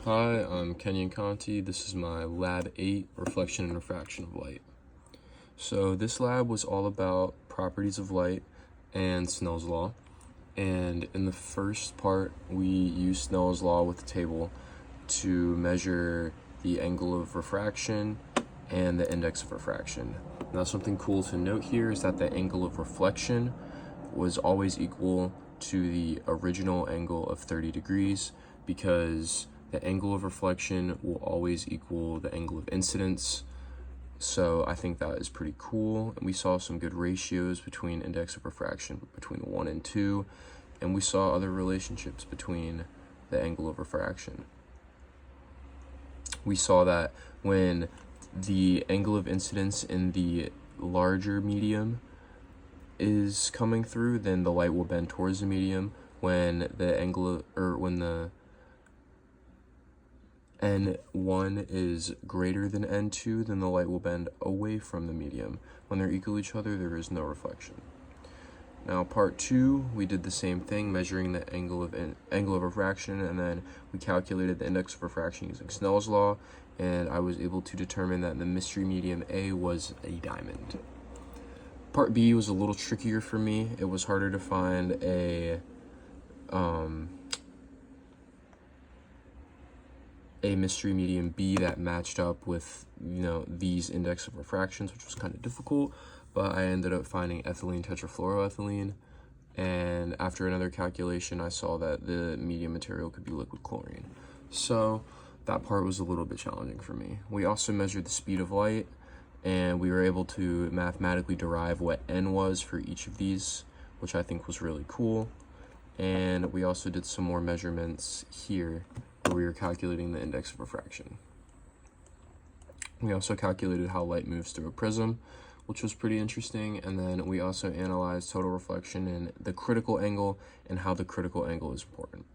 Hi, I'm Kenyon Conti. This is my Lab 8, Reflection and Refraction of Light. So this lab was all about properties of light and Snell's law. And in the first part, we used Snell's law with the table to measure the angle of refraction and the index of refraction. Now something cool to note here is that the angle of reflection was always equal to the original angle of 30 degrees because the angle of reflection will always equal the angle of incidence. So I think that is pretty cool. And we saw some good ratios between index of refraction between 1 and 2, and we saw other relationships between the angle of refraction. We saw that when the angle of incidence in the larger medium is coming through, then the light will bend towards the medium. When the angle when the N1 is greater than N2, then the light will bend away from the medium. When they're equal to each other, there is no reflection. Now part 2, we did the same thing, measuring the angle of refraction, and then we calculated the index of refraction using Snell's law, and I was able to determine that the mystery medium A was a diamond. Part B was a little trickier for me. It was harder to find a mystery medium B that matched up with, these index of refractions, which was kind of difficult, but I ended up finding ethylene tetrafluoroethylene, and after another calculation, I saw that the medium material could be liquid chlorine. So that part was a little bit challenging for me. We also measured the speed of light, and we were able to mathematically derive what n was for each of these, which I think was really cool. And we also did some more measurements here where we were calculating the index of refraction. We also calculated how light moves through a prism, which was pretty interesting. And then we also analyzed total reflection and the critical angle and how the critical angle is important.